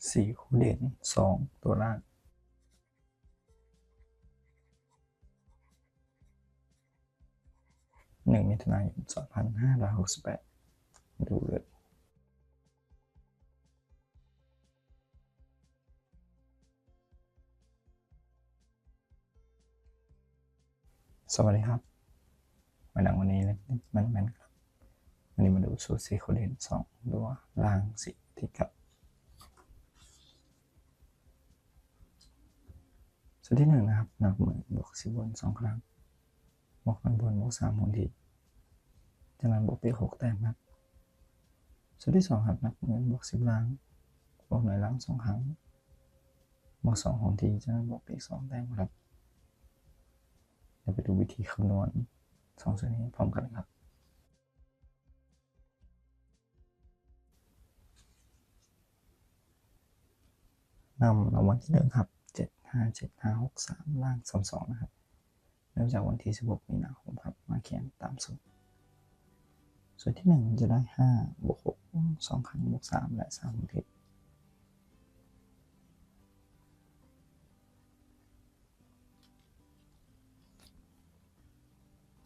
4คู่เด่น2ตัวล่าง1 มิถุนายน 2568ดูเลยสวัสดีครับมาดังวันนี้เล็กมันครับวันนี้มาดูสูตร4คู่เด่น2ตัวล่าง4ที่ครับสูตรที่1นะครับหนักหมื่นบวก10บน2ครั้งบวก1บนบวก3หนทีจากนั้นบวกไป6แต้มครับสูตรที่2ครับหนักหมื่นบวก10ล่างบวก1ล่าง2ครั้งบวก2หนทีจากนั้นบวกไป2แต้มครับเดี๋ยวไปดูวิธีคำนวณ2สูตรนี้พร้อมกันครับนำรางวัลที่1ครับ75753ล่าง22นะครับเริ่มจากวันที่16มีนาคมครับมาเขียนตามสูตรส่วนที่1จะได้5บวก6 2ครั้งบวก3และ3หนที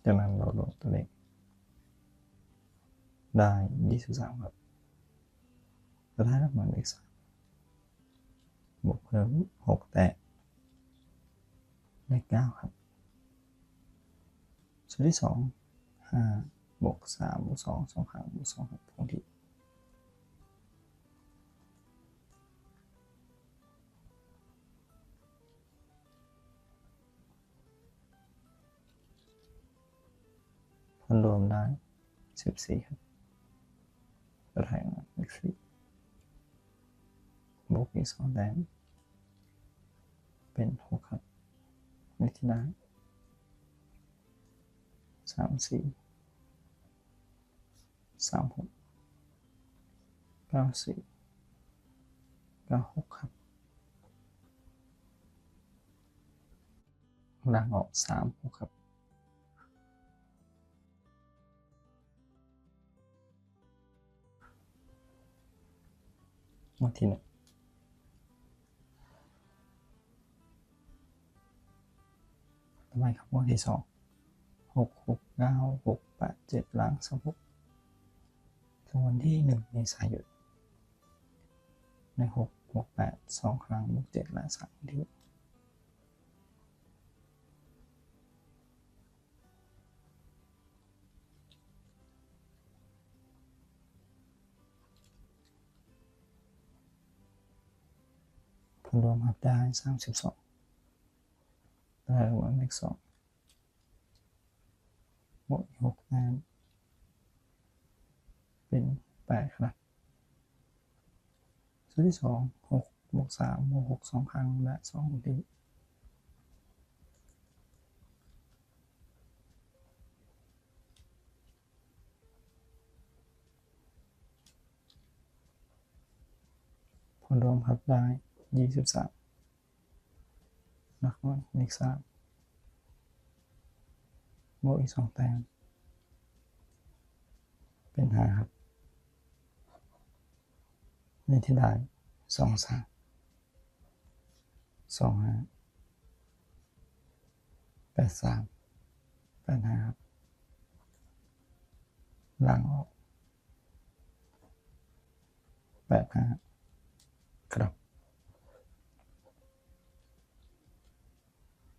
จากนั้นเราลงตัวเลขได้23ครับจะได้รับหมายเลข3บวกเพิ่ม6แต่เลข9ครับส่วนที่2 5บวก3บวก2 2ครั้งบวก2ครับคงที่ผลรวมได้14ครับจะได้เลข4บวกอีก2แต้มเป็น6ครับเลขที่ได้34 36 94 96ครับล่างออก36ครับงวดที่1ต่อไปครับงวดที่2 6 6 9 6 8 7ล่าง26ถึงวันที่1เมษายนใน6บวก8 2ครั้งบวก7และ3ที่ผลรวมครับได้32ได้รางวัลเลข2บวก6แต้มเป็น8ครับสูตรที่2 6บวก3บวก6 2ครั้งและ2ทีผลรวมครับได้23หนักน้อยเลข3บวกอีก2แต้มเป็น5ครับเลขที่ได้2 3 2 5 8 3 8 5ครับล่างออก8 5ครับ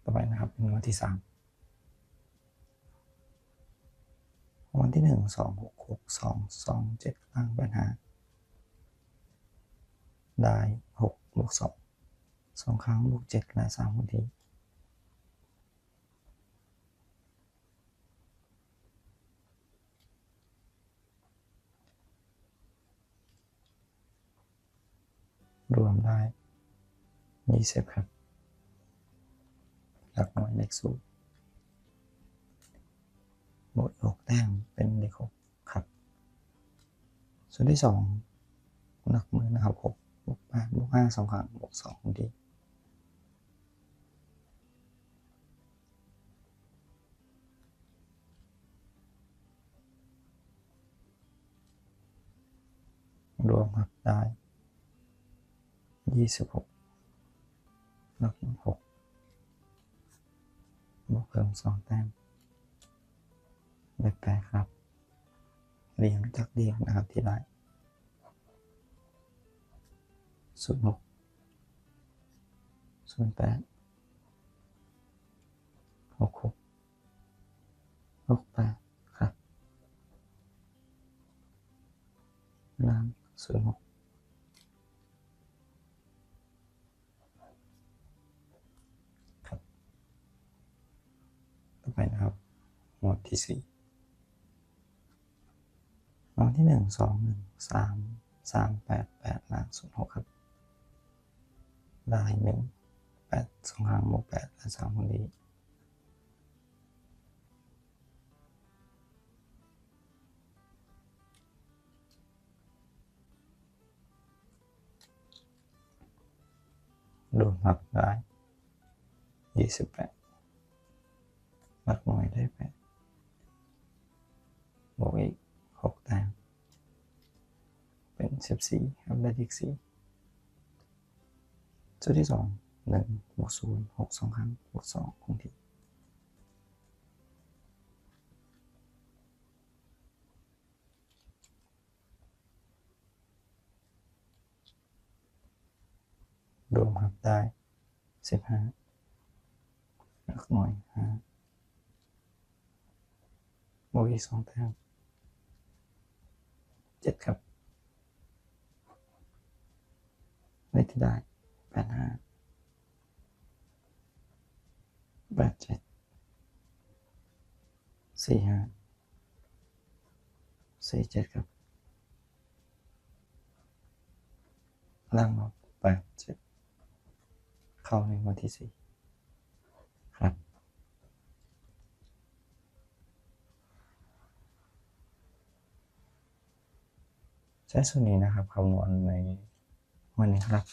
ต่อไปนะครับเป็นงวดที่3วันที่1 2 6 6 2 2 7ล่าง8 5ได้6บวก2 2ครั้งบวก7และ3ทีรวมได้20ครับหลักหน่วยเลข0บวก6แต้มเป็นเลข6ครับส่วนที่2หนักมือนะครับ6บวก8บวก5 2ครั้งบวก2ทีรวมครับได้ 26หลักหน่วย6บวกเพิ่ม2แต้มได้8ครับเรียงจากเรียงนะครับที่ได้06 08 66 68ครับล่าง06ครับต่อไปนะครับหมวดที่4รางวัลที่1 2 1 3 3 8 8ล่าง06ครับได้1 8 2ครั้งบวก8และ3คนดีรวมครับได้28หลักหน่วยได้8บวกอีก6แต้มเป็น14ครับได้อีก4จุดที่2 1บวก0 6 2ครั้งบวก2คงที่รวมครับได้15หลักหน่วย5บวกอีก2แต้ม7ครับเลขที่ได้85 87 45 47ครับล่างลบ87เข้าในวันที่4ครับใช้สูตรนี้นะครับคำนวณในวันนี้ครับ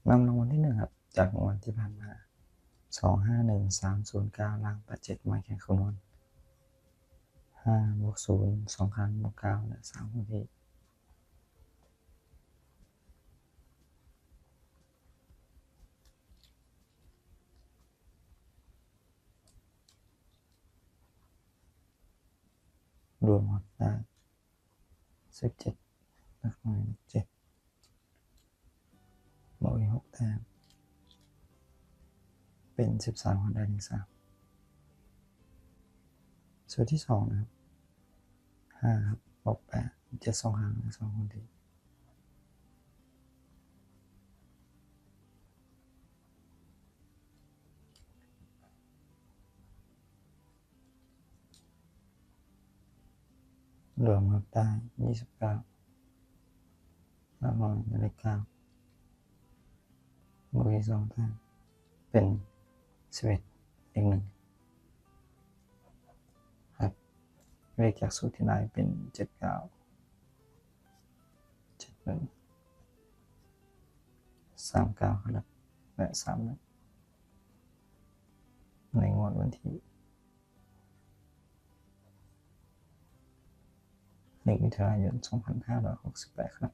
นำรางวัลที่1ครับจากรางวัลที่ผ่านมา251309ล่าง87มาแข่งคำนวณ5บวก0 2ครั้งบวก9และ3คนที่รวมครับได้17หลักหน่วย7บวกอีก6แต้มเป็น13คนได้ถึง3ส่วนที่2นะครับ5ครับบวก8 7 2ครั้งและ2คนที่รวมครับได้29หลักหน่วยเลข9บวกอีก2แต้มเป็น11อีก1ครับเลขจากสูตรที่ได้เป็น79 71 39ครับและ31ในงวดวันที่1มิถุนายน2568ครับ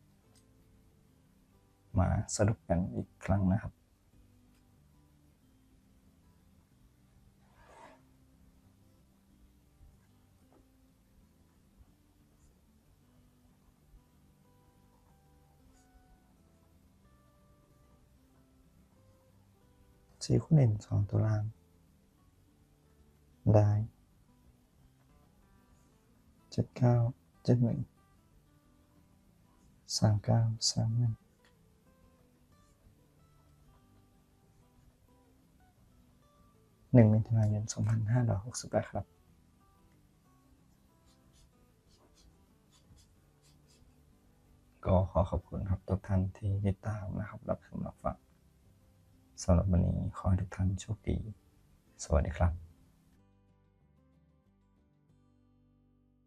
มาสรุปกันอีกครั้งนะครับ4คู่เด่น2ตัวล่างได้79 71 39 31 1มิถุนายน2568ครับก็ขอขอบคุณครับทุกท่านที่ติดตามนะครับรับชมรับฟังสำหรับวันนี้ขอให้ทุกท่านโชคดีสวัสดีครับ